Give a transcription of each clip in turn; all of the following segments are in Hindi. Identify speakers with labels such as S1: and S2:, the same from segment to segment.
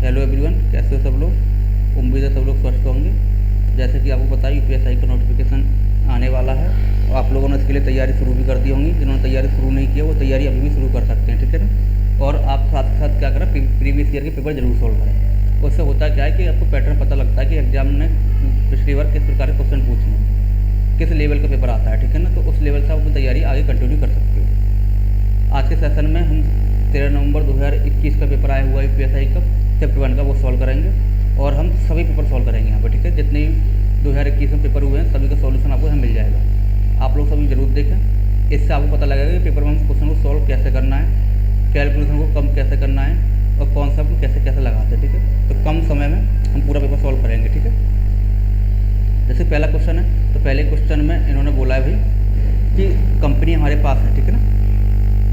S1: हेलो एवरीवन, कैसे हो सब लोग। उम्मीद है सब लोग स्वस्थ होंगे। जैसे कि आपको पता है यूपीएसआई का नोटिफिकेशन आने वाला है और आप लोगों ने इसके लिए तैयारी शुरू भी कर दी होंगी। जिन्होंने तैयारी शुरू नहीं की है वो तैयारी अभी भी शुरू कर सकते हैं, ठीक है ना। और आप साथ के साथ क्या करें, प्रीवियस ईयर के पेपर जरूर सॉल्व करें। उससे होता क्या है कि आपको पैटर्न पता लगता है कि एग्जाम ने पिछली बार किस प्रकार के क्वेश्चन पूछे हैं, किस लेवल का पेपर आता है, ठीक है ना। तो उस लेवल से आप अपनी तैयारी आगे कंटिन्यू कर सकते हो। आज के सेशन में हम 13 नवंबर 2021 का पेपर आया हुआ है यूपीएसआई का चैप्टर 1 का, वो सॉल्व करेंगे और हम सभी पेपर सॉल्व करेंगे यहाँ पर, ठीक है। जितने 2021 में पेपर हुए हैं सभी का सॉल्यूशन आपको यहाँ मिल जाएगा। आप लोग सभी जरूर देखें, इससे आपको पता लगेगा कि पेपर में हम क्वेश्चन को सॉल्व कैसे करना है, कैलकुलेशन को कम कैसे करना है और कॉन्सेप्ट को कैसे कैसे लगाते हैं, ठीक है। तो कम समय में हम पूरा पेपर सॉल्व करेंगे, ठीक है। जैसे पहला क्वेश्चन है, तो पहले क्वेश्चन में इन्होंने बोला है भाई कि कंपनी हमारे पास है, ठीक है ना।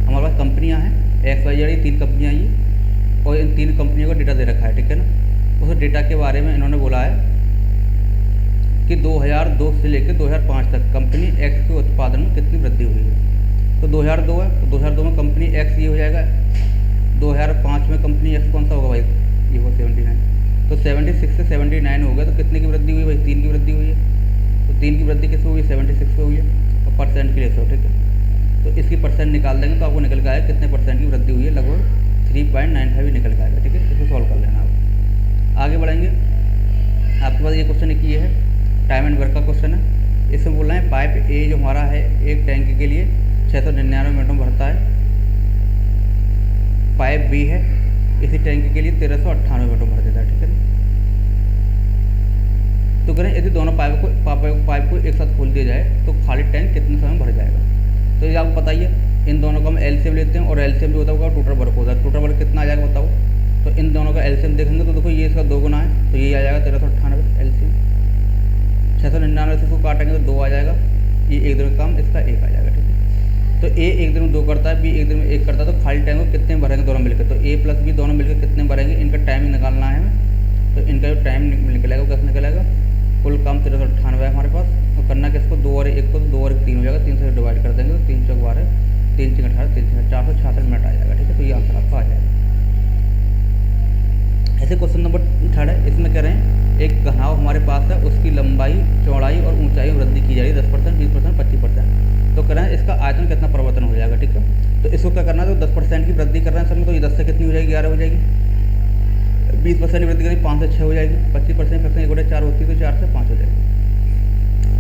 S1: हमारे पास कंपनियाँ हैं XYZ, 3 कंपनियाँ ये, और इन 3 कंपनियों का डेटा दे रखा है, ठीक है ना। उस डेटा के बारे में इन्होंने बोला है कि 2002 से लेकर 2005 तक कंपनी X के उत्पादन में कितनी वृद्धि हुई है। तो 2002 है, तो 2002 में कंपनी X ये हो जाएगा। 2005 में कंपनी X कौन सा होगा भाई, ये होगा 79। तो 76 से 79 हो गया, तो कितने की वृद्धि हुई भाई, 3 की वृद्धि हुई है। तो 3 की वृद्धि किस हुई, 76 पे हुई है। और परसेंट की रेशो, ठीक है। तो इसकी परसेंट निकाल देंगे तो आपको निकल के आएगा कितने परसेंट की वृद्धि हुई है, लगभग 3.95 ही निकल के आएगा, ठीक है। इसको सॉल्व कर लेना आप। आगे बढ़ेंगे, आपके पास ये क्वेश्चन एक ये है, टाइम एंड वर्क का क्वेश्चन है। इसमें बोल रहे हैं पाइप ए जो हमारा है एक टैंक के लिए 699 मिनटों में भरता है। पाइप बी है इसी टैंक के लिए 1398 मिनटों में भर देता है, ठीक है ना। तो करें यदि दोनों पाइप को एक साथ खोल दिया जाए तो खाली टैंक कितने समय में भर जाएगा। तो ये आपको बताइए, इन दोनों का हम एलसीएम लेते हैं और एलसीएम जो होता होगा टोटल वर्क होता है। टोटल वर्क कितना आ जाएगा बताओ। तो इन दोनों का एलसीएम देखेंगे तो देखो ये इसका 2 गुना है, तो ये आ जाएगा 1398 एलसीएम। 699 से इसको काटेंगे तो 2 आ जाएगा। ये एक दिन में काम, इसका 1 आ जाएगा, ठीक है। तो ए एक दिन में 2 करता है, बी एक दिन में 1 करता है। तो खाली टाइम को कितने में भरेंगे दोनों मिलकर, तो ए प्लस बी दोनों मिलकर कितने में भरेंगे, इनका टाइमिंग निकालना है हमें। तो इनका जो टाइम निकलेगा वो कैसे निकलेगा, कुल काम 1398 है हमारे पास। तो करना किसको, 2 और 1 को, तो 2 और 1 3 हो जाएगा, 3 से डिवाइड कर देंगे तो 3 चौक 12, 3 6 18, 3 6 466 मिनट आ जाएगा, ठीक है। तो ये आंसर आपका आ जाएगा। ऐसे क्वेश्चन नंबर 3 है, इसमें कह रहे हैं एक घनाव हमारे पास है, उसकी लंबाई चौड़ाई और ऊंचाई में वृद्धि की जा रही है 10%, 20%, 25%। तो कह रहे हैं इसका आयतन कितना परिवर्तन हो जाएगा, ठीक है। तो इसको क्या करना है, तो 10% की वृद्धि कर रहे हैं सर में, तो ये 10 से कितनी हो जाएगी, 11 हो जाएगी। 20% की वृद्धि करेंगे 5 से 6 हो जाएगी। 25% फैक्शन 1 4 होती है तो 4 से 5 हो जाएगी।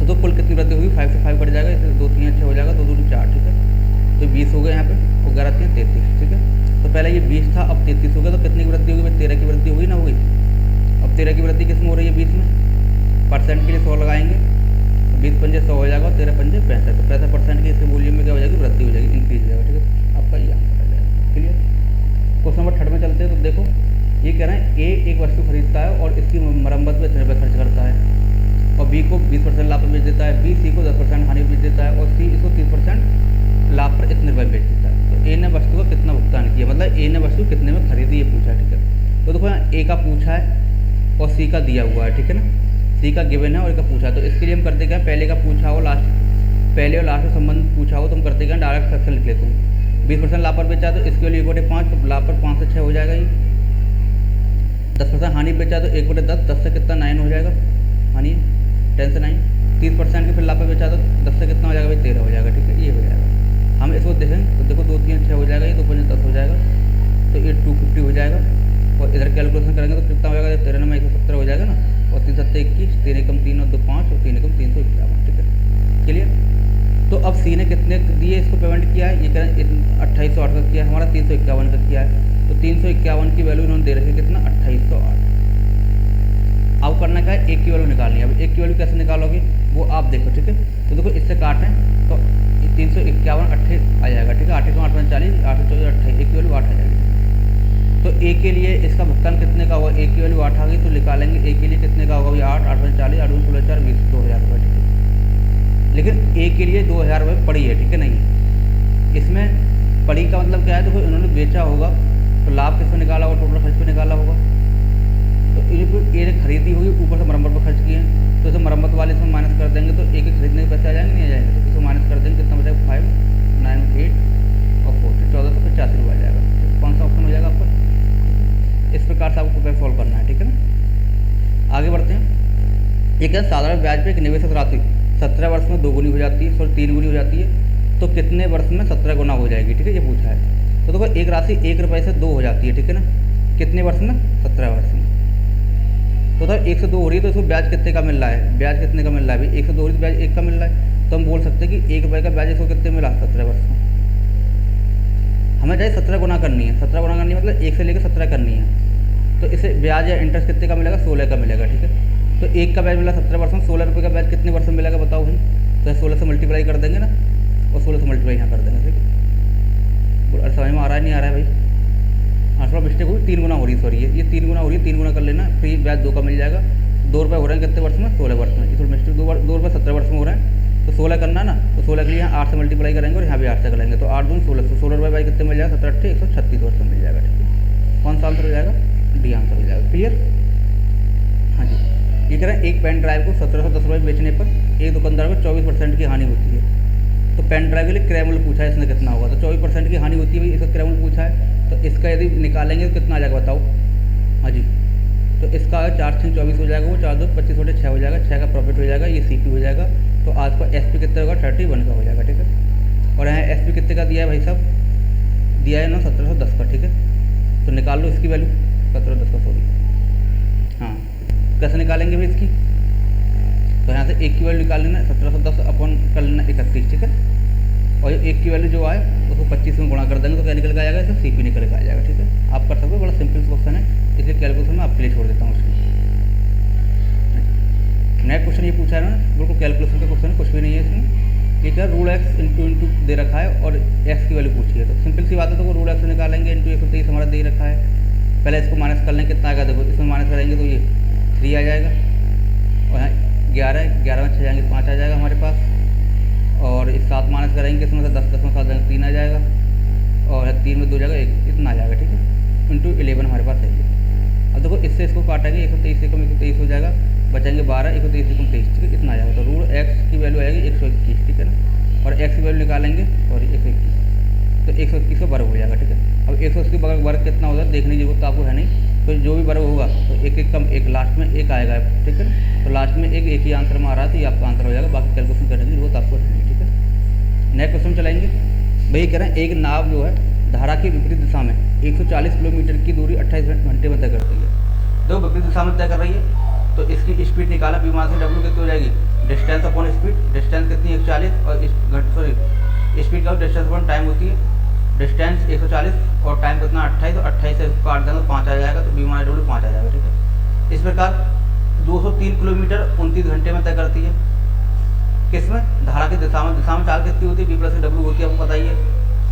S1: तो कुल कितनी वृद्धि होगी, 5 से 5 कट जाएगा, इससे 2 3 6 हो जाएगा, 2 2 4, ठीक है। तो 20 हो गए यहाँ पे, और 11 3 33, ठीक है। तो पहले ये 20 था, अब 33 हो गया, तो कितनी की वृद्धि होगी भाई, 13 की वृद्धि हुई ना हुई। अब 13 की वृद्धि किसमें हो रही है, 20 में। परसेंट के लिए 100 लगाएंगे, 20 पंजे 100 हो जाएगा, 13 पंजे 65, तो 65% की इसके वॉल्यूम में क्या हो जाएगी, वृद्धि हो जाएगी, इंक्रीज हो जाएगा, ठीक है। आपका ये आंसर आ जाएगा, क्लियर। क्वेश्चन नंबर 3 में चलते हैं। तो देखो ये कह रहे हैं ए एक वस्तु खरीदता है और इसकी मरम्मत में इतने रुपये खर्च करता है, और बी को 20% लाभ पर बेच देता है, बी सी को 10% हानि पर बेच देता है, और सी इसको 30% लाभ पर इतने रुपये बेच देता है। तो ए ने वस्तु का कितना भुगतान किया, मतलब ए ने वस्तु कितने में खरीदी, ये पूछा, ठीक है। तो देखो यहाँ ए का पूछा है और सी का दिया हुआ है, ठीक है ना। सी का गिवन है और ए का पूछा है। तो इसके लिए हम करते क्या, पहले का पूछा हो लास्ट, पहले और लास्ट में संबंध पूछा हो तो हम करते क्या, डायरेक्ट फ्रैक्शन लिख लेते हैं। 20% लाभ पर बेचा है तो इसके लिए 1/5, तो लाभ पर 5 से 6 हो जाएगा। ये 10% हानि बेचा तो 1/10, 10 से कितना 9 हो जाएगा हानि, 10 से 9। 30% के फिर लाभ पर बेचा तो 10 से कितना हो जाएगा भाई, 13 हो जाएगा, ठीक है। ये हो जाएगा। हम इसको देखें तो देखो 2 3 6 हो जाएगा, ये 2 5 10 हो जाएगा, तो ये 250 हो जाएगा। और इधर कैलकुलेशन करेंगे तो कितना हो जाएगा, 13 में 170 हो जाएगा ना, और 3 7 21, 3 एकम 3 और 2 5, और 3 एकम 351, ठीक है, क्लियर। तो अब सी ने कितने दिए इसको पेमेंट किया है, ये कह रहे हैं 2808 का किया है, हमारा 351 का किया है। तो 351 की वैल्यू इन्होंने दे रखी है कितना, 2808। अब करना क्या है, एक की वैल्यू निकालनी है। अब एक की वैल्यू कैसे निकालोगे वो आप देखो, ठीक है। तो देखो इससे काटें तो 351 28 आ जाएगा, ठीक है। 8 8 40, 8 14 28, एक की वैल्यू 8 आ जाएगी। तो ए के लिए इसका भुगतान कितने का होगा, ए की वैल्यू 8 आ गई, तो निकालेंगे ए के लिए कितने का होगा, 8 8 40, 8 16 4 20, 2000 रुपये, ठीक है। लेकिन ए के लिए 2000 रुपये पड़ी है, ठीक है, नहीं। इसमें पड़ी का मतलब क्या है, देखो इन्होंने बेचा होगा तो लाभ किस पे निकाला होगा, टोटल खर्च पे निकाला होगा। तो ए ने खरीदी होगी, ऊपर से मरम्मत पर खर्च किए हैं, तो इसे मरम्मत वाले इसमें माइनस कर देंगे तो ए के खरीदने के पैसे आ जाएंगे, नहीं आ जाएंगे। तो इसे माइनस कर देंगे, कितना बचेगा, 5 9 8 और 40, 1485 रुपये आ जाएगा। कौन सा ऑप्शन हो जाएगा आपका। इस प्रकार प्रकार से आपको कृपया सॉल्व करना है, ठीक है ना। आगे बढ़ते हैं। एक है साधारण ब्याज पे एक निवेशक राशि 17 वर्ष में 2 गुनी हो जाती है, सॉरी 3 गुनी हो जाती है, तो कितने वर्ष में 17 गुना हो जाएगी, ठीक है, ये पूछा है। तो देखो एक राशि 1 रुपये से 2 हो जाती है, ठीक है ना, कितने वर्ष में, 17 वर्ष में। तो सर 1 से 2 हो रही है तो इसको ब्याज कितने का मिल रहा है, ब्याज कितने का मिल रहा है भाई, 1 से 2 हो रही है तो ब्याज 1 का मिल रहा है, तो हम बोल सकते हैं कि 1 रुपये का ब्याज इसको कितने मिला, 17 वर्ष में। हमें चाहिए 17 गुना करनी है, 17 गुना करनी है मतलब 1 से लेकर 17 करनी है, तो इसे ब्याज या इंटरेस्ट कितने का मिलेगा, 16 का मिलेगा, ठीक है। तो 1 का ब्याज मिला 17 वर्ष में, 16 रुपये का ब्याज कितने वर्ष में मिलेगा बताओ भाई, तो 16 से मल्टीप्लाई कर देंगे ना, और 16 से मल्टीप्लाई यहाँ कर देंगे, ठीक है। समझ में आ रहा है नहीं आ रहा है भाई, हाँ थोड़ा मिस्टेक हुई, 3 गुना हो रही है, सॉरी ये 3 गुना हो रही है, 3 गुना कर लेना, फिर ब्याज 2 का मिल जाएगा। 2 रुपये हो रहे हैं कितने वर्ष में, 16 वर्ष में, ये थोड़ा मिस्टेक, 2 रुपये 17 वर्ष में हो रहे हैं, तो 16 करना है ना, तो 16 के लिए यहाँ 8 से मल्टीप्लाई करेंगे और यहाँ भी 8 से करेंगे, तो 8 दून 16, तो 16 रुपये भाई कितने मिल जाएगा, 17 8 136 वर्ष में मिल जाएगा, ठीक है। कौन सा आंसर हो जाएगा, डी आंसर हो जाएगा, क्लियर। हाँ जी, ये कह रहे हैं एक पेन ड्राइव को 1710 रुपये बेचने पर एक दुकानदार को 24% की हानि होती है, तो पेन ड्राइव के लिए क्रय मूल्य पूछा है इसने कितना होगा, तो 24% की हानि होती है भाई, इसका क्रय मूल्य पूछा है, तो इसका यदि निकालेंगे तो कितना आ जाएगा बताओ। हाँ जी, तो इसका 4 6 24 हो जाएगा, वो 4 2 25 छोटे 6 हो जाएगा, 6 का प्रॉफिट हो जाएगा, ये सीपी हो जाएगा, तो आज का एसपी कितने होगा, 31 का हो जाएगा, ठीक है। और यहाँ एसपी कितने का दिया है भाई साहब, दिया है ना 1710 का, ठीक है। तो निकाल लो इसकी वैल्यू 1710 का, सॉरी हाँ, कैसे निकालेंगे भाई इसकी, तो यहाँ से 1 की वैल्यू निकाल लेना, 1710 अपॉन कर लेना 31, ठीक है। और 1 की वैल्यू जो आए उसको 25 में गुणा कर देंगे तो क्या निकल के आ जाएगा, इससे सीपी निकल के आ जाएगा, ठीक है। आप कर सकते हो, बड़ा सिंपल क्वेश्चन है, इसलिए कैलकुलेशन में आपके लिए छोड़ देता हूँ उसकी। नेक्स्ट क्वेश्चन ये पूछा है ना, बिल्कुल कैलकुलेशन का क्वेश्चन है, कुछ भी नहीं है इसमें। ये क्या रूल एक्स इंटू दे रखा है और एक्स की वैल्यू पूछी है, तो सिंपल सी बात है, तो रूल एक्स निकालेंगे, इंटू 123 हमारा दे रखा है, पहले इसको माइनस कर लेंगे, कितना आएगा देखो, इसमें माइनस करेंगे तो ये 3 आ जाएगा, और यहाँ 11 में 6 जाएंगे 5 आ जाएगा हमारे पास, और इस 7 माइनस करेंगे इसमें से 10 में 7 जाएंगे 3 आ जाएगा, और 3 में 2 जाएगा 1, इतना आ जाएगा, ठीक है, इंटू 11 हमारे पास है। अब देखो इससे इसको काटेंगे, 123 से कम 123 हो जाएगा, बचेंगे 12, 123 से कम 23, ठीक है, इतना आ जाएगा। तो रूल एक्स की वैल्यू आएगी 121, ठीक है ना, और एक्स की वैल्यू निकालेंगे, सॉरी 121, तो 121 का वर्ग हो जाएगा, ठीक है। अब 180 का वर्ग कितना होगा देखने की जरूरत तो आपको है नहीं, तो जो भी वर्ग होगा तो एक एक कम एक, लास्ट में 1 आएगा, ठीक है ना, तो लास्ट में एक ही आंसर में आ रहा है, तो ये आपका आंसर हो जाएगा, बाकी कैलकुलेशन करने की जरूरत आपको है नहीं, ठीक है। नेक्स्ट क्वेश्चन चलाएंगे भाई, कह रहे हैं एक नाव जो है धारा की विपरीत दिशा में 140 किलोमीटर की दूरी 28 घंटे में तय करती है, दो विपरीत दिशा में तय कर रही है, तो इसकी स्पीड निकाला, विमान से डब्ल्यू कितनी हो जाएगी, डिस्टेंस अपॉन स्पीड, डिस्टेंस कितनी 140 और स्पीड का डिस्टेंस अपॉन टाइम होती है, डिस्टेंस 140 और टाइम कितना 28, तो 28 से काट देंगे 5 आ जाएगा, तो विमान डब्ल्यू 5 आ जाएगा, ठीक है। इस प्रकार 203 किलोमीटर 29 घंटे में तय करती है, किसमें, धारा की दिशा में चाल कितनी होती है, बी प्लस डब्ल्यू होती है, आपको पता ही है,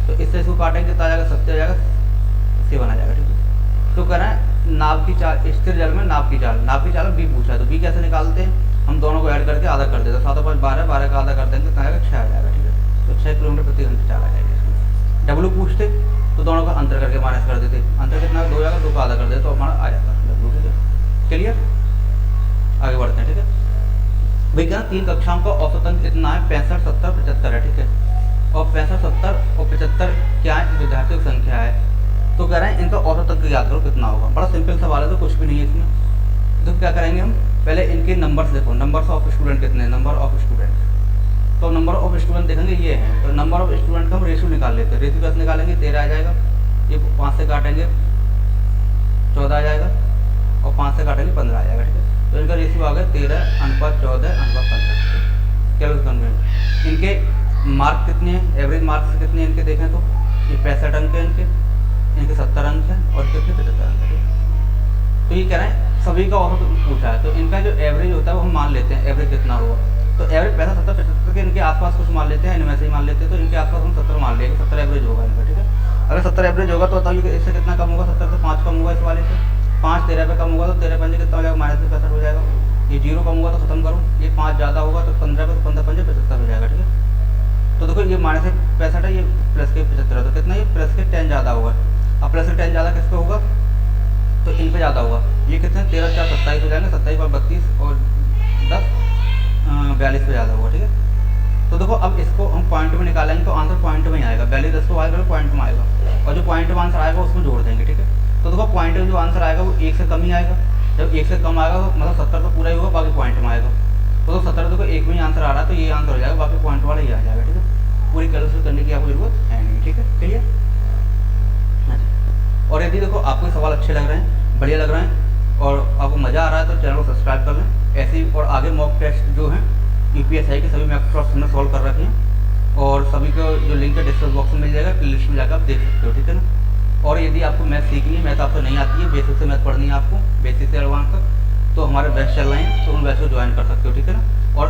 S1: तो इससे इसको काटेंगे कितना आ जाएगा, 70 आ जाएगा, 7 आ जाएगा, ठीक है। तो कह रहे हैं नाव की चाल, स्थिर जल में नाव की चाल बी पूछा है, तो बी कैसे निकालते हैं, हम दोनों को ऐड करके आधा कर देते हैं, 7 और 5 12, 12 का आधा कर देंगे कितना आएगा, 6 आ जाएगा, ठीक है। तो 6 किलोमीटर प्रति घंटे चाल आ जाएगी इसमें। डब्ल्यू पूछते तो दोनों का अंतर करके माइनस कर देते, अंतर कितना 2 जाएगा, 2 का आधा कर देते तो हमारा आ जाता है डब्ल्यू, ठीक है। क्लियर, आगे बढ़ते हैं, ठीक है। भाई क्या 3 कक्षाओं का औसत अंक कितना है, 65 70 75 है, ठीक है। और 65 70 और 75 क्या है, विद्यार्थियों की संख्या है, तो कह रहे हैं इनका औसत अंक याद करो कितना होगा, बड़ा सिंपल सवाल है, तो कुछ भी नहीं है इसमें। तो क्या करेंगे हम, पहले इनके नंबर्स देखो, नंबर्स ऑफ स्टूडेंट कितने हैं, नंबर ऑफ स्टूडेंट, तो नंबर ऑफ स्टूडेंट देखेंगे ये है, तो नंबर ऑफ स्टूडेंट का हम रेशियो निकाल लेते हैं, रेशियो कैसे निकालेंगे, 13 आ जाएगा, ये 5 से काटेंगे 14 आ जाएगा, और 5 से काटेंगे 15 आ जाएगा, ठीक है। तो इनका रेशियो आ गया 13:14:15, क्या कन्वेंट। इनके मार्क कितने हैं, एवरेज मार्क्स कितने हैं इनके देखें तो ये 65 अंक है, इनके 70 अंक हैं, और कितने 75 अंक है। तो ये कह रहे हैं सभी का औसत पूछा है, तो इनका जो एवरेज होता है वो हम मान लेते हैं, एवरेज कितना होगा, तो एवरेज 65 70 75 के इनके आसपास कुछ मान लेते हैं, इनमें से ही मान लेते हैं, तो इनके आसपास हम 70 मान लेंगे, 70 एवरेज होगा इनका, ठीक है। अगर 70 एवरेज होगा तो बताइए इससे कितना कम होगा, 70 से 5 कम होगा, इस वाले से 5 13 पे कम होगा, तो 13 पंजे कितना हो जाएगा, -65 हो जाएगा। ये 0 कम होगा तो खत्म करो, ये 5 ज़्यादा होगा तो 15 पे, तो 15 पंजे 75 हो जाएगा, ठीक है। तो देखो ये -65 है, ये प्लस के 75 है, तो कितना, ये प्लस के 10 ज़्यादा होगा। अब प्लस के 10 ज़्यादा किस पे होगा, तो इन पे ज़्यादा होगा, ये कितने 13 4 27 हो जाएंगे, 27 और 32 और 10 42 पे ज़्यादा होगा, ठीक है। तो देखो अब इसको हम पॉइंट में निकालेंगे तो आंसर पॉइंट में ही आएगा, 42 10 को आएगा पॉइंट में आएगा, और जो पॉइंट में आंसर आएगा उसमें जोड़ देंगे, ठीक है। तो देखो पॉइंट में जो आंसर आएगा वो 1 से कम ही आएगा। जब 1 से कम आएगा तो मतलब 70 तो पूरा ही होगा, बाकी पॉइंट में आएगा। तो 70 देखो एक में ही आंसर आ रहा है, तो ये आंसर हो जाएगा, बाकी पॉइंट वाला ही आ जाएगा। ठीक है, पूरी कैलकुलेशन करने की आपको जरूरत है नहीं। ठीक है, क्लियर। और यदि देखो आपको सवाल अच्छे लग रहे हैं, बढ़िया लग रहे हैं और आपको मज़ा आ रहा है तो चैनल को सब्सक्राइब कर लें। ऐसे ही और आगे मॉक टेस्ट जो हैं यूपीएसआई के सभी मैथ प्रॉब्लम हमने सॉल्व कर रखे हैं और सभी को जो लिंक है डिस्क्रिप्शन बॉक्स में मिल जाएगा, प्ले लिस्ट में जाकर आप देख सकते हो। ठीक है ना। और यदि आपको मैथ सीखनी है, मैथ आपको नहीं आती है, बेसिक से मैथ पढ़नी है आपको, बेसिक से एडवांस तक, तो हमारे बैच चल रहे हैं, तो उन बैच को ज्वाइन कर सकते हो। ठीक है ना। और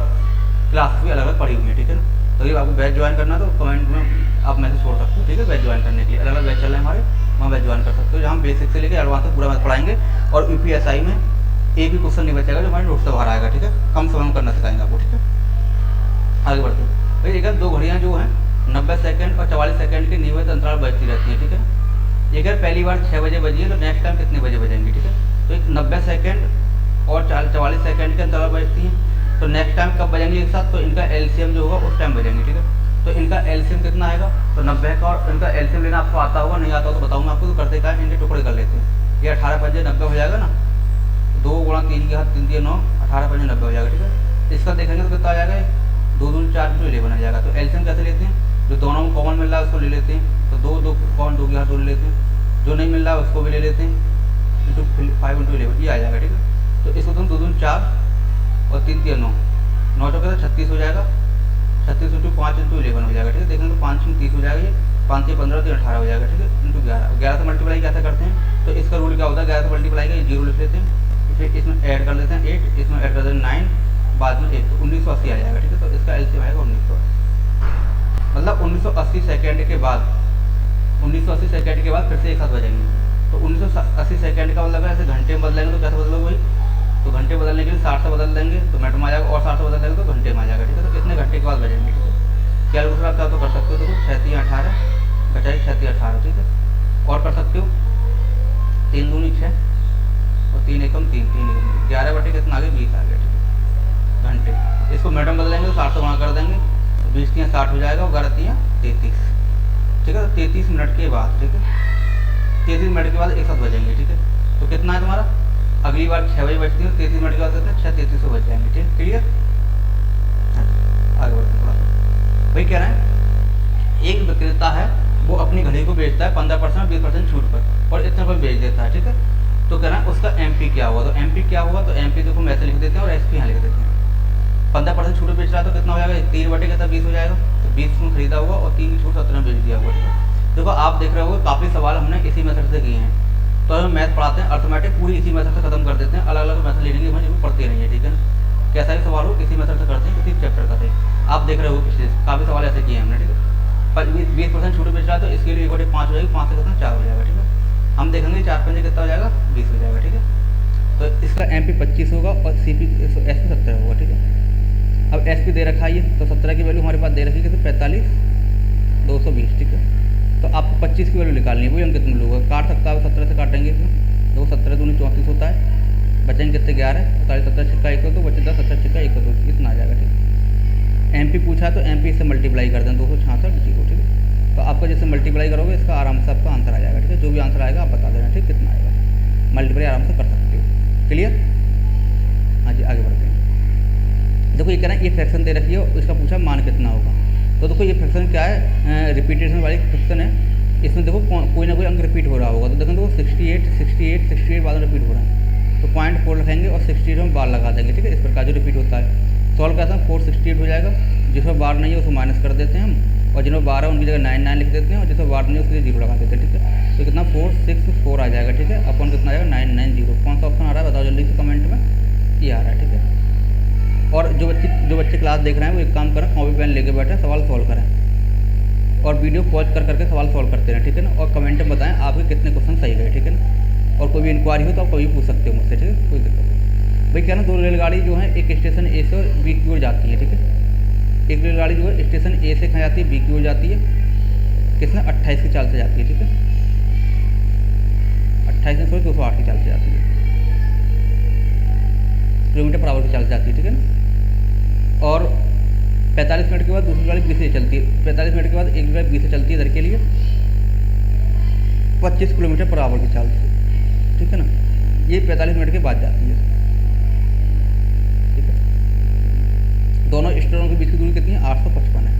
S1: क्लास भी अलग अलग पढ़ी हुई है। ठीक है ना। तो यदि आपको बैच ज्वाइन करना है तो कमेंट में आप मैसेज छोड़ सकते हो। ठीक है, बैच ज्वाइन करने के लिए अलग अलग बैच चल रहे हैं हमारे, वहाँ बैच ज्वाइन कर सकते हो, जहाँ हम बेसिक से लेकर एडवांस तक पूरा मैथ पढ़ाएंगे। और यूपीएसआई में एक भी क्वेश्चन नहीं बचेगा जो हमारे नोट से बाहर आएगा। ठीक है, कम समय में करना सिखाएंगे आपको। ठीक है, आगे बढ़ते हैं भाई। एक दो घड़ियाँ जो हैं 90 सेकंड और 44 सेकंड के नियमित अंतराल बजती रहती है। ठीक है, अगर पहली बार 6 बजे बजी है तो नेक्स्ट टाइम कितने बजे बजेंगी। ठीक है, तो एक 90 सेकंड और 44 सेकंड के अंतराल बजती हैं, तो नेक्स्ट टाइम कब बजेंगे एक साथ, तो इनका एलसीएम जो होगा उस टाइम बजेंगे। ठीक है, तो इनका एलसीएम कितना आएगा, तो 90 का, और इनका एलसीएम लेना आपको आता होगा, नहीं आता हो तो बताऊंगा आपको। तो करते क्या है, इनके टुकड़े कर लेते हैं। ये 18 पंजे 90 हो जाएगा ना, 2 गुणा 3 के हाथ 3 3 9, 18 पंजे 90 हो जाएगा। ठीक है, इसका देखेंगे तो कितना आ जाएगा, 2 दूनी 4 तो 11 आ जाएगा। तो एलसीएम कैसे लेते हैं, जो दोनों में कॉमन मिल रहा है उसको ले लेते हैं, तो 2 कॉमन 2 के हाथ 2 ले लेते हैं, जो नहीं मिल रहा है उसको भी ले लेते हैं, इंटू 5 इंटू 11 ये आ जाएगा। ठीक है, तो इसको तुम 2 दूनी 4 और 3 3 9, 9 चौके 36 हो जाएगा, 36 इंटू 5 इंटू 11 हो जाएगा। ठीक है, देखेंगे तो 5 30 हो जाएगा, ये 5 से 15 तो 18 हो जाएगा। ठीक है, इंटू 11 से मल्टीप्लाई कैसे करते हैं, तो इसका रूल क्या होता है, 11 से मल्टीप्लाई का 0 लिख लेते हैं, फिर इसमें ऐड कर लेते हैं 8, इसमें ऐड कर देते हैं 9, बाद में 1, तो 1980 आ जाएगा। ठीक है, तो इसका एलसीएम आएगा 1980, मतलब 1980 सेकेंड के बाद, 1980 सेकेंड के बाद फिर से एक साथ बजेंगे। तो 1980 सेकेंड का मतलब है ऐसे घंटे में बदलेंगे तो कैसे बदलोगे भाई, तो घंटे बदलने के लिए 60 से बदल देंगे तो मिनट में आ जाएगा, और 60 से बदल देंगे तो घंटे में आ जाएगा। ठीक है, तो कितने घंटे के बाद बजेंगे। ठीक है, कैलकुलेटर आप चाहो तो कर सकते हो। देखो 36 18 बचाई 36 18। ठीक है, और कर सकते हो 3 दूनी 6 और 3 एकम 3 3 एकम 11 बटे कितना आ गया, 20 आ गया। ठीक है, घंटे, इसको मिनट में बदलेंगे तो 60 से गुणा कर देंगे, तो 20 3 60 हो जाएगा और 11 3 33। ठीक है, तो 33 मिनट के बाद, ठीक है, 33 मिनट के बाद एक साथ बजेंगे। ठीक है, तो कितना है तुम्हारा, अगली बार 6 बजे बजती है, 33 मिनट के बाद 6:33 बज जाएंगे। ठीक है, क्लियर। आगे बढ़ते थोड़ा भाई, कह रहे हैं एक विक्रेता है, वो अपनी घड़ी को बेचता है 15% 20% छूट पर और इतने पर बेच देता है। ठीक है, तो कह रहे हैं उसका एमपी क्या हुआ, तो एमपी क्या हुआ, तो एमपी देखो हम ऐसे लिख देते हैं और एसपी यहाँ लिख देते हैं। 15% छूट बेच रहा है तो कितना हो जाएगा, 3 बटे कितना 20 हो जाएगा, तो 20 में खरीदा हुआ और 3 की छूट 17 में बेच दिया हुआ। ठीक है, देखो आप देख रहे हो काफ़ी सवाल हमने इसी मेथड से किए हैं। तो हम मैथ पढ़ाते हैं अर्थमेटिक पूरी इसी मेथड से खत्म कर देते हैं, अलग अलग मेथड लेने की हमें पढ़ते नहीं है। ठीक है ना, कैसा भी सवाल हो इसी मेथड से करते हैं, किसी चैप्टर का थे। आप देख रहे हो पिछले काफ़ी सवाल ऐसे किए हैं हमने। ठीक है, 20% छूट बेच रहा है तो इसके लिए 1/5 हो जाएगी, 5 से कितना 4 हो जाएगा। ठीक है, हम देखेंगे 4 पंजे कितना हो जाएगा, 20 हो जाएगा। ठीक है, तो इसका एमपी 25 होगा और सीपी एसपी 17 होगा। ठीक है, अब एसपी दे रखा है तो 17 की वैल्यू हमारे पास दे रखी है कितने 45 220। ठीक है, तो आपको 25 की वैल्यू निकालनी है, वही हम कितने लोग काट सकता है, 17 से काटेंगे इसमें, तो 17 दूनी 34 होता है, बचेंगे कितने 11, 17 छिक्का 102, बचे 10 17 छिक्का 102, इतना आ जाएगा। ठीक है, एमपी पूछा है तो एमपी से मल्टीप्लाई कर दें 266 0। ठीक है, तो आपको जैसे मल्टीप्लाई करोगे इसका आराम से आपका आंसर आ जाएगा। ठीक है, जो भी आंसर आएगा आप बता देना। ठीक, कितना आएगा, मल्टीप्लाई आराम से कर सकते हो। क्लियर। हाँ जी, आगे बढ़ते हैं। देखो ये कह रहे हैं ये फ्रैक्शन दे रखी है, इसका पूछा मान कितना होगा। तो देखो ये फ्रैक्शन क्या है, रिपीटेशन वाली फ्रैक्शन है, इसमें देखो कोई ना कोई अंक रिपीट हो रहा होगा। तो देखो 68 बाद में रिपीट हो रहा है, तो 0.4 लिखेंगे और 68 में बार लगा देंगे। ठीक है, इस प्रकार जो रिपीट होता है सॉल्व कैसा 468 हो जाएगा, जिसमें बार नहीं है उसको माइनस कर देते हैं हम, और जिसमें बार है उनकी जगह 99 लिख देते हैं, और जिसमें बार नहीं है उसके लिए 0 लगा देते हैं। ठीक है, तो कितना 464 आ जाएगा। ठीक है, अपन कितना आ जाएगा 990। कौन सा ऑप्शन आ रहा है बताओ जल्दी से कमेंट में, ये आ रहा है। ठीक है, और जो बच्चे क्लास देख रहे हैं वो एक काम करें, कॉपी पेन लेके बैठे सवाल सॉल्व करें और वीडियो पॉज कर करके सवाल सॉल्व करते रहें। ठीक है ना, और कमेंट में बताएं आपके कितने क्वेश्चन सही गए। ठीक है ना, और कोई भी इंक्वायरी हो तो आप कभी पूछ सकते हो मुझसे। ठीक है, कोई दिक्कत नहीं भाई। क्या ना, 2 रेलगाड़ी जो है एक स्टेशन ए से और बी की ओर जाती है। ठीक है, एक रेलगाड़ी जो है स्टेशन ए से कहाँ जाती है, बी की ओर जाती है, कितना 28 की चाल से जाती है। ठीक है, 28 में 208 की चाल से जाती है, किलोमीटर पर आवर की चाल से जाती है। ठीक है ना, और 45 मिनट के बाद दूसरी गाड़ी 20 से चलती है, 45 मिनट के बाद एक गाड़ी 20 से चलती है इधर के लिए 25 किलोमीटर पर आवर की चाल से। ठीक है ना, ये 45 मिनट के बाद जाती है। ठीक है, दोनों स्टेशनों के बीच की दूरी कितनी है, 855 है।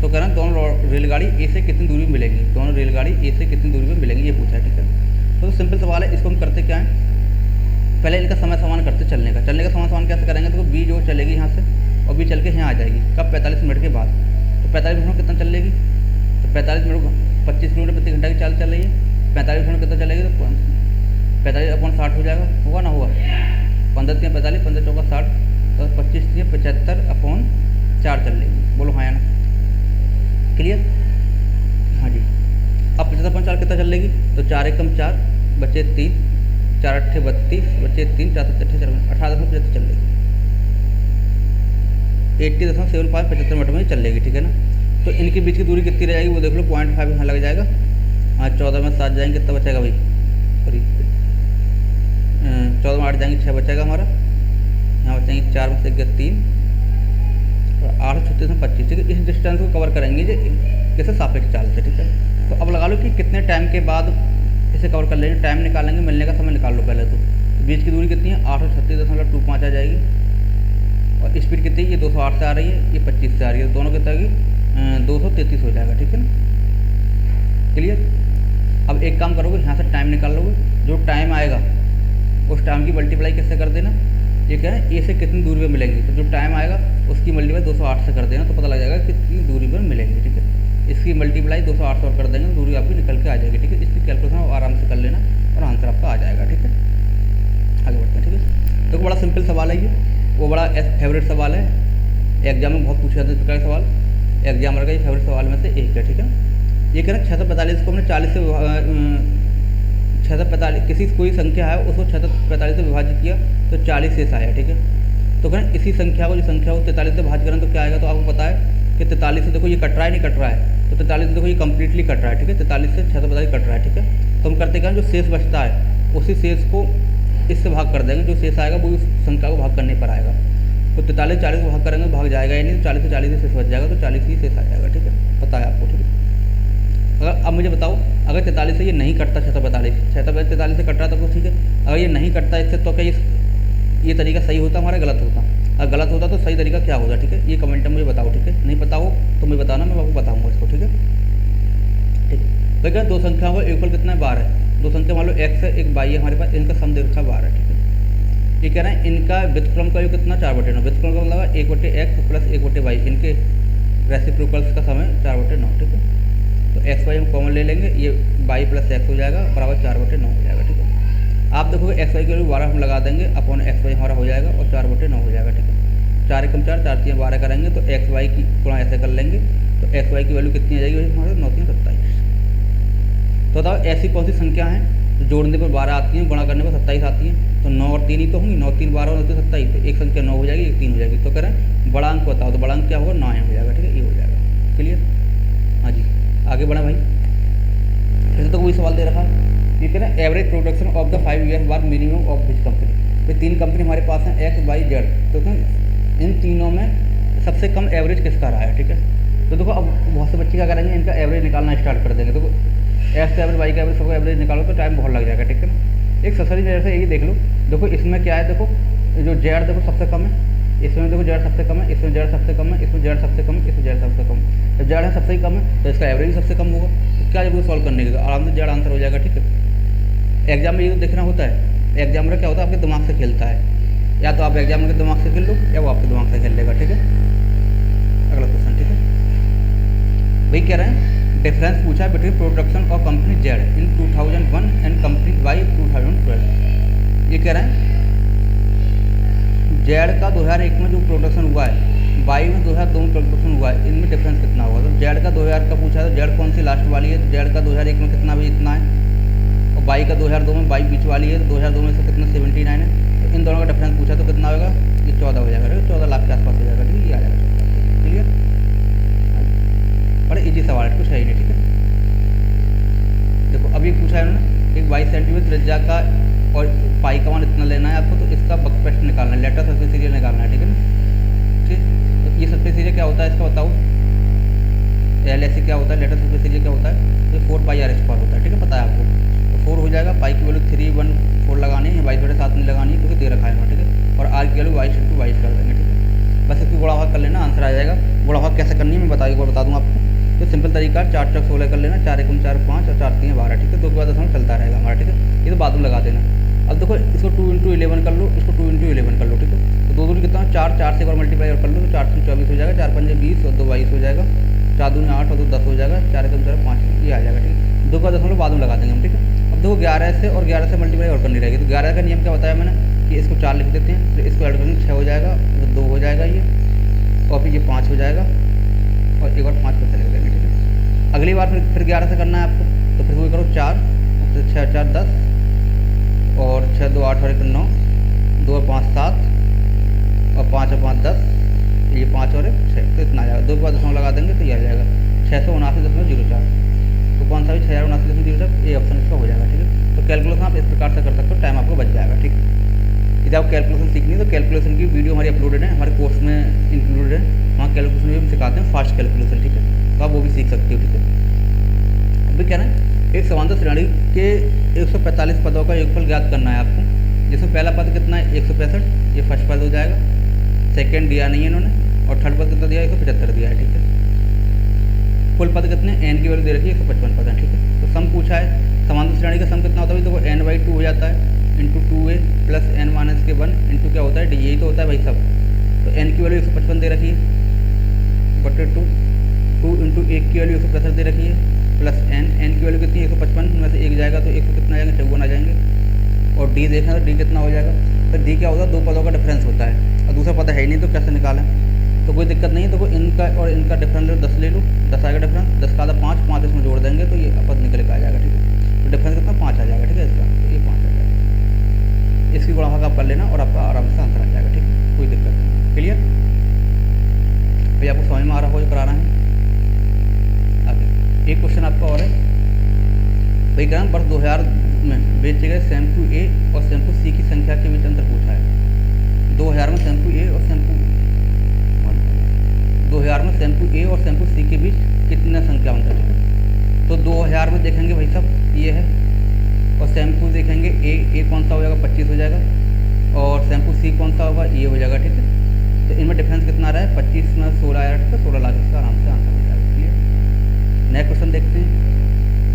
S1: तो कह रहे हैं दोनों रेलगाड़ी ए से कितनी दूरी में मिलेंगी, दोनों रेलगाड़ी ए से कितनी दूरी में मिलेंगी, ये पूछा है। ठीक है, तो सिंपल सवाल है, इसको हम करते क्या है, पहले इनका समय समान करते चलने का समय समान कैसे करेंगे, तो बी जो चलेगी यहाँ से और बी चल के यहाँ आ जाएगी, कब, 45 मिनट के बाद। तो 45 मिनट में कितना चलेगी, तो 45 मिनट 25 किलोमीटर प्रति घंटा की चाल चल रही है, 45 मिनट कितना चलेगी, तो 45/60 हो जाएगा, होगा ना, होगा, 15 3 45, 15 चौका 60, तो 25 3 75/4 चल लेगी, बोलो हाँ या ना, क्लियर। हाँ जी, अब 75/4 कितना चल लेगी, तो 4 एकम 4 बचे 3, 4 अट्ठे 32 बचे 3, 4 7 अट्ठे 18.75 चल लेगी, 80.75 मिनट में चल लेगी। ठीक है ना, तो इनके बीच की दूरी कितनी रह जाएगी, वो देख लो, 0.5 यहाँ लग जाएगा। हाँ, 14 में 7 जाएंगे, कितना बचेगा भाई, 14 में 8 जाएंगे, 6 बचेगा हमारा, यहाँ बचेंगे 4 में से 3 और 8 36 में 25। ठीक है, इस डिस्टेंस को कवर करेंगे जो कैसे, सापेक्ष चाल से। ठीक है, तो अब लगा लो कि कितने टाइम के बाद इसे कवर कर लेंगे, टाइम निकालेंगे, मिलने का समय निकाल लो पहले। तो बीच की दूरी कितनी है, 836.25 आ जाएगी, और स्पीड कितनी है, ये 208 से आ रही है, ये 25 से आ रही है, दोनों कितना की 233 हो जाएगा। ठीक है ना, क्लियर। अब एक काम करोगे, यहाँ से टाइम निकाल लोगे, जो टाइम आएगा उस टाइम की मल्टीप्लाई किससे कर देना, ये क्या है, ए से कितनी दूरी पर मिलेंगी, तो जो टाइम आएगा उसकी मल्टीप्लाई 208 से कर देना, तो पता लग जाएगा कितनी दूरी पर मिलेंगी। ठीक है, इसकी मल्टीप्लाई 208 और कर देंगे, दूरी आपकी निकल के आ जाएगी। ठीक है, इसकी कैलकुलेशन आराम से कर लेना और आंसर आपका आ जाएगा। ठीक है, आगे बढ़ते हैं। ठीक है, तो बड़ा सिंपल सवाल है ये, वो बड़ा फेवरेट सवाल है, एग्जाम में बहुत पूछे जाते हैं इस प्रकार के सवाल, एग्जामर का ये फेवरेट सवाल में से एक है। ठीक है, ये कह रहे 645 को हमने 40 से 645 किसी कोई संख्या है उसको 645 से विभाजित किया तो 40 शेष आया। ठीक है, तो कहें इसी संख्या को, जो संख्या को 43 से भाज्य करें तो क्या आएगा, तो आपको पता है कि 43 से देखो ये कट रहा है, नहीं कट रहा है, तो 43 से देखो ये कम्प्लीटली कट रहा है। ठीक है, 43 से 645 कट रहा है। ठीक है, तो हम करते क्या, जो शेष बचता है उसी शेष को इससे भाग कर देंगे, जो शेष आएगा वो उस संख्या को भाग करने पर आएगा। तो 43 40 को भाग करेंगे तो भाग जाएगा ही नहीं, तो 40 से 40 से शेष बच जाएगा, तो 40 ही शेष आ जाएगा। ठीक है, पता है आपको। ठीक है, अगर अब मुझे बताओ, अगर 43 से ये नहीं कटता, 643 से कट रहा था तो ठीक है, अगर ये नहीं कटता इससे, तो क्या ये तरीका सही होता हमारा, गलत होता, अगर गलत होता तो सही तरीका क्या होता। ठीक है, ये कमेंट में मुझे बताओ। ठीक है, नहीं पता हो तो मुझे बताना, मैं आपको बताऊंगा इसको। ठीक है, ठीक है, भैया दो संख्या हो, एक फल कितना है, 12 है, दो संख्या मान लो x है, एक y है हमारे पास, इनका सम दे रखा 12। ठीक है, ये कह रहे हैं इनका व्युत्क्रम का योग कितना, 4/9, व्युत्क्रम का मतलब 1/x प्लस 1/y, इनके रेसिप्रोकल्स का समय 4/9। ठीक है, तो एक्स वाई हम कॉमन ले लेंगे, ये y प्लस एक्स हो जाएगा बराबर 4/9 हो जाएगा। ठीक है, आप देखोगे एक्स वाई की वैल्यू 12 हम लगा देंगे, अपॉन एक्स वाई हमारा हो जाएगा और 4/9 हो जाएगा। ठीक है, 4 एकम 4, 4 3 12 करेंगे तो एक्स वाई की गुणा ऐसे कर लेंगे, तो एक्स वाई की वैल्यू कितनी आ जाएगी हमारे, 9 3 27। तो बताओ ऐसी कौन सी संख्या है जोड़ने पर 12 आती हैं, गुणा करने पर 27 आती हैं, तो 9 और 3 ही तो होंगी, 9 3 12 और 9 3 27, तो एक संख्या 9 हो जाएगी, एक 3 हो जाएगी। तो करें बड़ा अंक बताओ, तो बड़ा अंक क्या होगा, 9 हो जाएगा। ठीक है, ये हो जाएगा, क्लियर। हाँ जी, आगे बढ़ा भाई, ऐसे तो कोई सवाल दे रखा है, ये कह रहे हैं average production of the 5 year bar minimum of this company. तो 3 कंपनी हमारे पास हैं, एक्स वाई जेड, तो इन तीनों में सबसे कम एवरेज किसका रहा है। ठीक है, तो देखो अब बहुत से बच्चे क्या करेंगे, इनका एवरेज निकालना स्टार्ट कर देंगे। देखो एक्स का एवरेज, वाई का एवरेज, सबको एवरेज निकालो तो टाइम बहुत लग जाएगा। ठीक है ना, एक ससरी नज़र से यही देख लो, देखो इसमें क्या है, देखो जो जेड देखो सबसे कम है, इसमें देखो जेड सबसे कम है, इसमें जेड सबसे कम है, इसमें जेड सबसे कम है, इसमें जेड सबसे कम है, तो जेड है सबसे ही कम है, तो इसका एवरेज सबसे कम होगा। तो क्या जब सॉल्व करने का आराम से जेड आंसर हो जाएगा। ठीक है, एग्जाम में ये तो देखना होता है, एग्जाम में क्या होता है आपके दिमाग से खेलता है, या तो आप एग्जाम के दिमाग से खेल लो या वो आपके दिमाग से खेल लेगा। ठीक है, अगला क्वेश्चन। ठीक है, वही कह रहे हैं डिफरेंस पूछा है between production of company Z in 2001 and company Y 2012। ये कह रहे हैं जेड का 2001 में जो प्रोडक्शन हुआ है, वाई में 2002 में प्रोडक्शन हुआ है, इनमें डिफरेंस कितना होगा। तो जेड का 2000 का पूछा है, तो जेड कौन सी लास्ट वाली है, तो जेड का 2001 में कितना भी इतना है, और वाई का 2002 में, वाई बीच वाली है, तो 2002 में से कितना 79 है, तो इन दोनों का डिफरेंस पूछा तो कितना होगा, ये 14 हो जाएगा। 14 लाख के आसपास हो जाएगा। ठीक है, ये आ जाएगा। क्लियर, बड़े इजी सवाल है, कुछ है ही नहीं। ठीक है, देखो अब ये पूछा है उन्होंने, एक 22 सेंटीमीटर त्रिज्या का और पाई का मान इतना लेना है आपको, तो इसका बकप्रश्न निकालना है, लेटर सरफेस एरिया निकालना है। ठीक है ना, ठीक, तो ये सरफेस एरिया क्या होता है इसका बताओ, LSE क्या होता है, लेटर सरफेस एरिया क्या होता है, तो 4 पाई r² होता है। ठीक है, पता है आपको। 4 हो जाएगा। पाई की वैल्यू 314 लगानी है, 22/7 नहीं लगानी है क्योंकि दे रखा है ना, ठीक है। और आर की वैल्यू 22/22 कर देंगे, ठीक है। बस इसकी गुणा भाग कर लेना, आंसर आ जाएगा। गुणा भाग कैसे करनी है मैं बता दूँ आपको। तो सिंपल तरीका 4 चौक 16 कर लेना, 4 एकम 4 5 और 4 3 12, ठीक है। 2 के बाद 0 चलता रहेगा हमारा, ठीक है। ये तो बाद में लगा देना। अब देखो इसको 2 × 11 कर लो, इसको 2 × 11 कर लो, ठीक है। तो 2 दूनी कितना 4, 4 से एक बार मल्टीप्लाई कर लो तो 4 3 24 हो जाएगा, 4 5 20 और 2 22 हो जाएगा, 4 दूनी 8 और 2 10 हो जाएगा, 4 एकम 4 5 ये आ जाएगा, ठीक है। 2 का 10 बाद में लगा देंगे हम, ठीक है। अब देखो 11 से और 11 से मल्टीप्लाई और करनी रहेगी। तो 11 का नियम क्या बताया मैंने कि इसको 4 लिख देते हैं, फिर इसको ऐड करेंगे 6 हो जाएगा, तो 2 हो जाएगा ये, और फिर ये 5 हो जाएगा और एक बार 5 पर से लिख देंगे, ठीक है। अगली बार फिर 11 से करना है आपको, तो फिर वही करो 4, फिर 6 4 10 और 6 2 8 और 1 9, 2 और 5 7 और 5 और 5 10, ये 5 और 1 6, तो इतना आ जाएगा। 2 के बाद 10 लगा देंगे तो ये आ जाएगा 679.04। तो कौन सा भी 6079.04, ये ऑप्शन इसका हो जाएगा, ठीक है। तो कैलकुलेशन आप इस प्रकार से कर सकते हो, टाइम आपको बच जाएगा, ठीक है। यदि आप कैलकुलेशन सीखनी है तो कैलकुलेशन की वीडियो हमारी अपलोडेड है, हमारे कोर्स में इंक्लूडेड है। वहाँ कैलकुलेशन भी हम सिखाते हैं, फास्ट कैलकुलेशन, ठीक है। तो आप वो भी सीख सकते हो, ठीक है। अभी क्या है, एक समांतर श्रेणी के 145 पदों का योगफल ज्ञात करना है आपको, जिसमें पहला पद कितना है 165, ये फर्स्ट पद हो जाएगा। सेकंड दिया नहीं है इन्होंने, और थर्ड पद कितना दिया है 175 दिया है, ठीक है। कुल पद कितने, एन की वैल्यू दे रखी है 155 पद है, ठीक है। तो सम पूछा है, समांतर श्रेणी का सम कितना होता है, देखो n/2 हो जाता है इंटू 2a प्लस n - के 1 इंटू क्या होता है d, यही तो होता है भाई सब। तो n की वैल्यू 155 दे रखी है बटे 2 इंटू 1 की वैल्यू 165 दे रखी है प्लस n की वैल्यू कितनी है 155 में से 1 जाएगा तो 100 कितना आएगा 54 आ जाएंगे। और d देखना तो d कितना हो जाएगा, फिर d क्या होता है 2 पदों का डिफरेंस होता है और दूसरा पद है ही नहीं, तो कैसे निकालें। तो कोई दिक्कत नहीं है, तो इनका और इनका डिफरेंस ले लो, 10 ले लो, 10 आएगा डिफरेंस, 10 का आधा 5, 5 इसमें जोड़ देंगे तो ये पद निकल के आ जाएगा, ठीक है। तो डिफरेंस कितना 5 आ जाएगा, ठीक है इसका, तो ये 5 आ जाएगा। इसकी गुणा भाग आप कर लेना और आपका आराम से आंसर आ जाएगा, ठीक है, कोई दिक्कत नहीं। क्लियर भैया, आपको समझ में आ रहा हो जो कराना है। आगे एक क्वेश्चन आपका और है भाई, क्या वर्ष 2000 में बेचे गए शैम्पू ए और शैम्पू सी की संख्या के बीच अंतर पूछा है। 2000 में शैम्पू ए और शैम्पू 2000 में शैम्पू ए और शैम्पू सी के बीच कितना संख्या अंतर, ठीक है। तो 2000 में देखेंगे भाई साहब ये है, और शैम्पू देखेंगे ए कौन सा हो जाएगा 25 हो जाएगा, और शैम्पू सी कौन सा होगा ये हो जाएगा, ठीक है। तो इनमें डिफरेंस कितना आ रहा है 25 में 16 आया, ठीक है। 16 लाख इसका आराम से आंसर हो जाएगा। क्लियर। नेक्स्ट क्वेश्चन देखते हैं।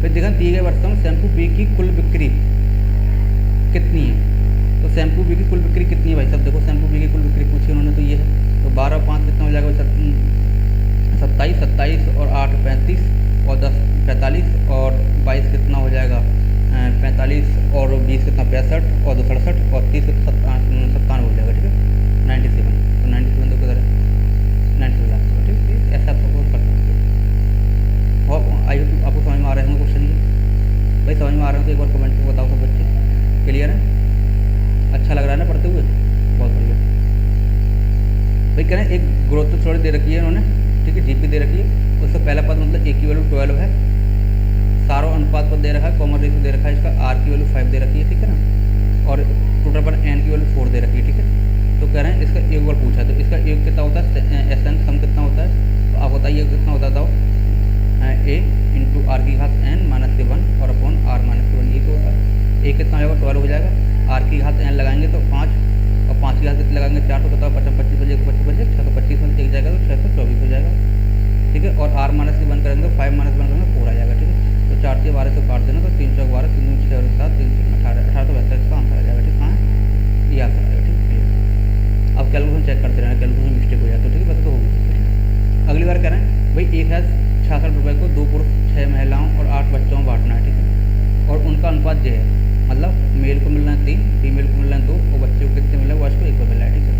S1: फिर देखा दिए गए वर्षों में शैम्पू बी की कुल बिक्री कितनी है। तो शैम्पू बी की कुल बिक्री कितनी है भाई साहब, देखो शैम्पू बी की कुल बिक्री पूछी उन्होंने, तो ये है। तो 12 और 5 कितना हो जाएगा 27, 27 और 8 35 और 10 45 और 22 कितना हो जाएगा 45 और 20 कितना 65 और 2 67 और 30 97 हो जाएगा, ठीक है। 97, तो 97 तो किधर है 97 लाख, ठीक है। ऐसा आपको कर सकते हो। और आई होप आपको समझ में आ रहे होंगे क्वेश्चन ये भाई, समझ में आ रहे हो तो एक बार कमेंट में बताओ सब बच्चे। क्लियर है, अच्छा लग रहा है ना पढ़ते हुए, बहुत बढ़िया भाई। कह रहे हैं एक ग्रोथ तो थोड़ी दे रखी है इन्होंने, ठीक है, जीपी दे रखी है। उसका पहला पद मतलब ए की वैल्यू 12 है, सारो अनुपात पद दे रखा है, कॉमन रेशियो दे रखा है, इसका आर की वैल्यू 5 दे रखी है, ठीक है ना। और टोटल पर एन की वैल्यू 4 दे रखी है, ठीक है। तो कह रहे हैं इसका एक बार पूछा, तो इसका एक कितना होता है एस एन सम कितना होता है, तो आप बताइए कितना होता था ए इंटू आर की घात एन - के 1 और अपॉन आर - के 1, ये तो होता है। ए कितना हो जाएगा 12 हो जाएगा, आर की घात एन लगाएंगे तो 5 और 5 की घात कितने लगाएंगे 4, तो बताओ 25 25 बजे 625 में 1 जाएगा तो 624 हो जाएगा, ठीक है। और आर - के 1 करेंगे तो 5 - 1 करेंगे 4 आ जाएगा, ठीक है। तो 4 से 12 से काट देना तो 3 4 12 3 6 और 7 3 3 18 18 तो वैसे इसका आंसर आ जाएगा, ठीक है। ये आंसर आएगा, ठीक है। अब कैलकुलेशन चेक करते रहना, कैलकुलेशन मिस्टेक हो जाए तो, ठीक है, बस तो होगी, ठीक है। अगली बार कह रहे हैं भाई 1066 रुपये को 2 पुरुष 6 महिलाओं और 8 बच्चों में बांटना है, ठीक है। और उनका अनुपात ये है, मतलब मेल को मिलना है 3, फीमेल को मिलना है 2 और बच्चे को कितने मिलना है वो को 1 को मिलना है, ठीक है।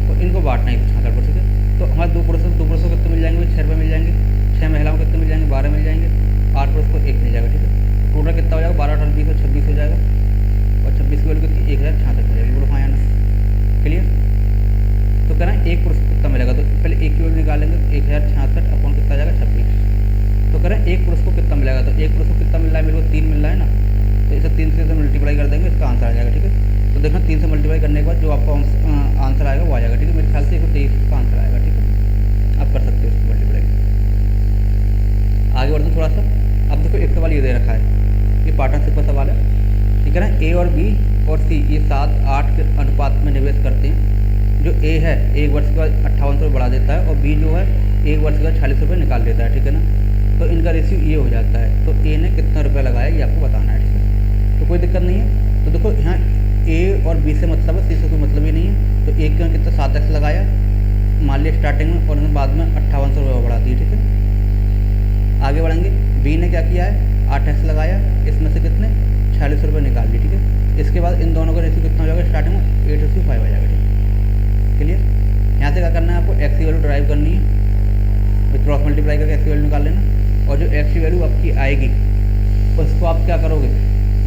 S1: और इनको बांटना है 66 पर, ठीक है। तो हमारे 2 पुरुषों को कितने मिल जाएंगे 6 रुपये मिल जाएंगे, 6 महिलाओं को कितने मिल जाएंगे 12 मिल जाएंगे, 8 पुरुष को 1 मिल जाएगा, ठीक है। टोटल कितना हो जाएगा 12 18 20 और 26 हो जाएगा, और 26 की वैल्यू कितनी 1066 हो जाएगी, बोलो हाँ या ना। क्लियर। तो कह रहे हैं एक पुरुष को कितना मिलेगा, तो पहले एक की वैल्यू निकालेंगे तो 1066 अपॉन कितना आ जाएगा 26। तो कह रहे हैं एक पुरुष को कितना मिलेगा, तो एक पुरुष को कितना मिल रहा है मेरे को 3 मिल रहा है ना, तो इसे 3 से मल्टीप्लाई कर देंगे, इसका आंसर आ जाएगा, ठीक है। तो देखना 3 से मल्टीप्लाई करने के बाद जो आपका आंसर आएगा वो आ जाएगा, ठीक है। मेरे ख्याल से 123 का आंसर आएगा, ठीक है। आप कर सकते हो इसको मल्टीप्लाई। आगे बढ़ते थोड़ा सा। अब देखो एक सवाल ये दे रखा है, ये पार्टनरशिप का सवाल है, ठीक है ना। ए और बी और सी ये 7-8 के अनुपात में निवेश करते हैं। जो ए है 1 वर्ष के बाद 5800 बढ़ा देता है और बी जो है 1 वर्ष के बाद 46 रुपये निकाल देता है, ठीक है ना। तो इनका रेशियो ये हो जाता है। तो ए ने कितना रुपया लगाया ये आपको बताना है, ठीक है। तो कोई दिक्कत नहीं है। तो देखो यहाँ ए और बी से मतलब है, सी से कोई मतलब ही नहीं है। तो ए के कितना 7x लगाया मान लिया स्टार्टिंग में, और बाद में 5800 रुपये बढ़ा दिए, ठीक है। आगे बढ़ेंगे, बी ने क्या किया है 8x लगाया, इसमें से कितने 46 रुपये निकाल लिए, ठीक है। इसके बाद इन दोनों का रेशियो कितना हो जाएगा स्टार्टिंग में 8:5 आ जाएगा, ठीक है। क्लियर। यहाँ से क्या करना है आपको एक्स की वैल्यू ड्राइव करनी है, क्रॉस मल्टीप्लाई करके एक्स की वैल्यू निकाल लेना। और जो एक्स की वैल्यू आपकी आएगी उसको आप क्या करोगे,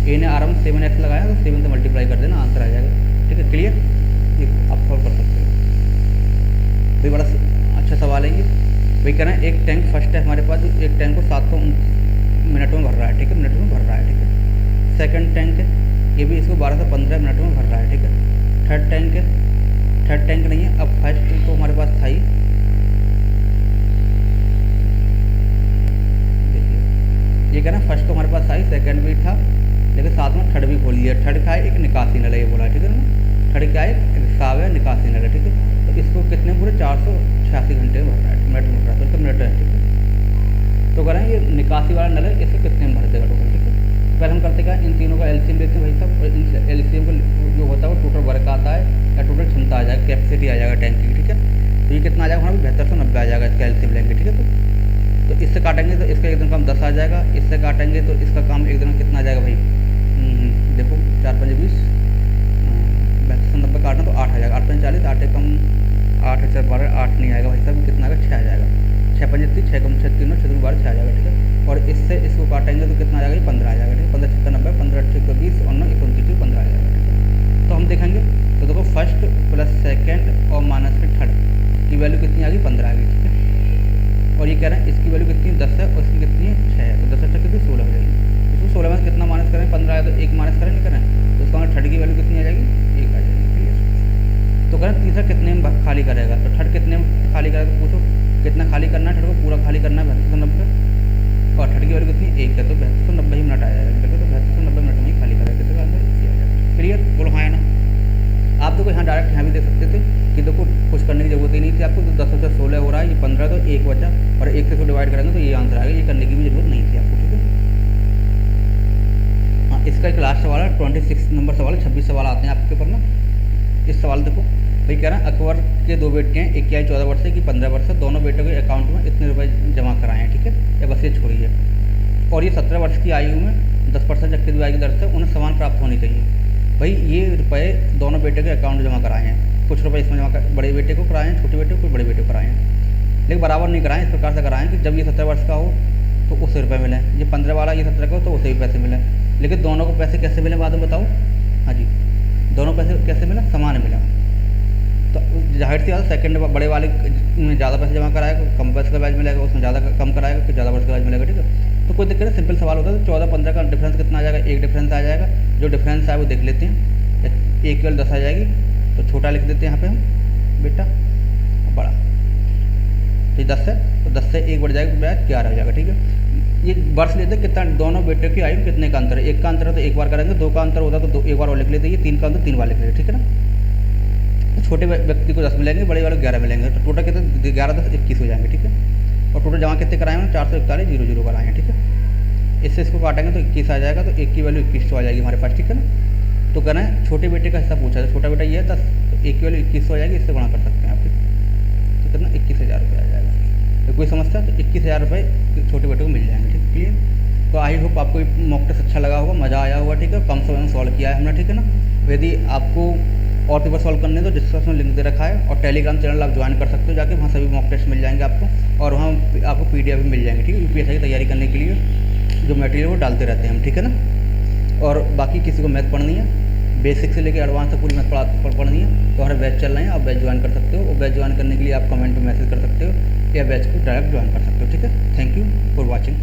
S1: ए ने आराम 7x लगाया तो 7 से मल्टीप्लाई कर देना, आंसर आ जाएगा, ठीक है। क्लियर, ये आप सॉल्व कर सकते हो। भाई बड़ा अच्छा सवाल है ये। भाई कह रहे हैं एक टैंक फर्स्ट है हमारे पास, एक टैंक को 700 मिनट में भर रहा है, ठीक है, मिनट में भर रहा है, ठीक है। सेकंड टैंक है ये भी इसको 12 से 15 मिनट में भर रहा है, ठीक है। थर्ड टैंक है, थर्ड टैंक नहीं है, अब फर्स्ट तो हमारे पास था ही, देखिए ये कह रहे हैं फर्स्ट तो हमारे पास था ही, सेकंड भी था, लेकिन साथ में थर्ड भी खोल लिया। थर्ड का है एक निकासी नल है, ये बोला, ठीक है ना। थर्ड क्या है रिसाव है, निकासी नल है, ठीक है। तो इसको कितने पूरे 486 घंटे में भर रहा है, मिनट में भर रहा है, तो मिनट है, ठीक है। तो कह रहे हैं ये निकासी वाला नल है, इसको कितने में भर देगा टोटल, ठीक है। पहले हम करते क्या, इन तीनों का एलसीएम लेते हैं भाई साहब, और इन एलसीएम का जो होता है वो टोटल वर्क आता है या टोटल क्षमता आ जाएगा, कैपेसिटी आ जाएगा टैंक की, ठीक है। तो ये कितना आ जाएगा हमारा 7290 आ जाएगा, इसका एलसीएम लेंगे, ठीक है। तो इससे काटेंगे तो इसका एक दिन काम 10 आ जाएगा, इससे काटेंगे तो इसका काम एक दिन में कितना आ जाएगा भाई, देखो 4×5 = 20, 7290 काटना तो 8 आ जाएगा, 8×5 = 40, 8 कम 8 4 12 8 नहीं आएगा भाई साहब, कितना आएगा 6 आ जाएगा, 6×5 = 30, 6 कम 6 3 6 2 12 6 आ जाएगा, ठीक है। और इससे इसको काटेंगे तो कितना आ जाएगा 15 आ जाएगा, ठीक है। 15 6 90, 15 8 20 और 9 29 15 आ जाएगा, ठीक है। तो हम देखेंगे तो देखो फर्स्ट प्लस सेकंड और माइनस के थर्ड की वैल्यू कितनी आ गई 15 आ गई, ठीक है। और ये कह रहे हैं इसकी वैल्यू कितनी 10 है और इसकी कितनी है 6 है, तो 10 से कितनी 16 हो जाएगी। इसको 16 में कितना माइनस करें 15 है तो 1 माइनस करें, नहीं करें तो उसका थर्ड की वैल्यू कितनी आ जाएगी 1 आ जाएगी, ठीक है। तो करें तीसरा कितने में खाली करेगा, तो थर्ड कितने में खाली करेगा, तो पूछो कितना खाली करना है, थर्ड को पूरा खाली करना है 7290, और थर्ड की वैल्यू कितनी 1 है, तो 7290 ही मिनट आ जाएगा, ठीक है। तो 7290 मिनट में ही खाली करेगा, कितने का आंसर आ जाएगा। क्लियर, बोलो हाँ है ना। आप देखो यहाँ डायरेक्ट यहाँ भी देख सकते थे कि देखो कुछ करने की जरूरत ही नहीं थी आपको, तो 10 से 16 हो रहा है, ये 15 तो 1 बचा, और 1 से इसको डिवाइड करेंगे तो ये आंसर आएगा, ये करने की भी जरूरत नहीं थी आपको, ठीक है। हाँ, इसका एक लास्ट सवाल है, 26 नंबर सवाल है, 26 सवाल आते हैं आपके पेपर में। इस सवाल देखो भाई कह रहे हैं अकबर के 2 बेटे हैं, एक की आयु 14 वर्ष है, की 15 वर्ष है, दोनों बेटों के अकाउंट में इतने रुपए जमा कराए हैं, ठीक है, या बस ये छोड़िए। और ये 17 वर्ष की आयु में 10% चक्रवृद्धि ब्याज की दर से उन्हें समान प्राप्त होनी चाहिए। भाई ये रुपए दोनों बेटे के अकाउंट में जमा कराए हैं, कुछ रुपए इसमें बड़े बेटे को कराए हैं, छोटे बेटे को, कुछ बड़े बेटे को कराए हैं, लेकिन बराबर नहीं कराएं। इस प्रकार से कराएं कि जब ये 17 वर्ष का हो तो उससे रुपये मिले, ये 15 वाला ये 17 का हो तो उसे भी पैसे मिले, लेकिन दोनों को पैसे कैसे मिले बाद में बताओ। हाँ जी, दोनों पैसे कैसे मिला, समान मिला। तो जाहिर सी बात सेकंड बड़े वाले में ज़्यादा पैसे जमा कराएगा, कम पैसे का ब्याज मिलेगा, उसमें ज़्यादा कम कराएगा कि ज़्यादा वर्ष का ब्याज मिलेगा, ठीक है। तो कोई दिक्कत नहीं, सिंपल सवाल होता है। तो 14-15 का डिफरेंस कितना आ जाएगा, एक डिफरेंस आ जाएगा, जो डिफरेंस है वो देख लेते हैं। एक केवल 10 आ जाएगी, तो छोटा लिख देते हैं यहाँ पे हम बेटा, बड़ा तो 10 है, तो 10 से 1 बढ़ जाएगा, ब्याज 11 हो जाएगा, ठीक है। ये वर्ष लेते हैं कितना, दोनों बेटे की आयु कितने का अंतर है, 1 का अंतर है तो 1 बार करेंगे, 2 का अंतर होता है तो 1 बार और लिख लेते हैं, 3 का अंतर 3 बार लिख लेते हैं, ठीक है ना। तो छोटे व्यक्ति को 10 मिलेंगे, बड़े वाले 11 मिलेंगे, तो टोटल कितने 11 10 21 हो जाएंगे, ठीक है। और टोटल जमा कितने कराए हैं 441,000 कराए हैं, ठीक है। इससे इसको काटेंगे तो 21 आ जाएगा, तो 1 की वैल्यू 21 आ जाएगी हमारे पास, ठीक है ना। तो कहना है छोटे बेटे का हिस्सा पूछा है, छोटा बेटा ये है 10, तो 1 की वैल्यू 21 हो जाएगी, इससे गुणा कर सकते हैं आप, तो कितना 21,000 रुपये आ जाएगा। तो कोई समस्या तो 21,000 रुपये छोटे बेटे को मिल जाएंगे, ठीक क्लियर। तो आई होप आपको मॉक टेस्ट अच्छा लगा होगा, मज़ा आया होगा, ठीक है। कम समय में सॉल्व किया है हमने, ठीक है ना। यदि आपको और पेपर सॉल्व करने तो डिस्क्रिप्शन में लिंक दे रखा है, और टेलीग्राम चैनल आप ज्वाइन कर सकते हो जाके, वहाँ सभी मॉक टेस्ट मिल जाएंगे आपको, और वहाँ आपको PDF भी मिल जाएंगे, ठीक है। UPSC की तैयारी करने के लिए जो मटेरियल वो डालते रहते हैं हम, ठीक है ना। और बाकी किसी को मैथ पढ़नी है, बेसिक से लेकर एडवांस तक पूरी मैथ पढ़नी है, तो हमारे बैच चल रहे हैं, आप बैच ज्वाइन कर सकते हो। और बैच ज्वाइन करने के लिए आप कमेंट में मैसेज कर सकते हो, या बैच को डायरेक्ट ज्वाइन कर सकते हो, ठीक है। Thank you for watching.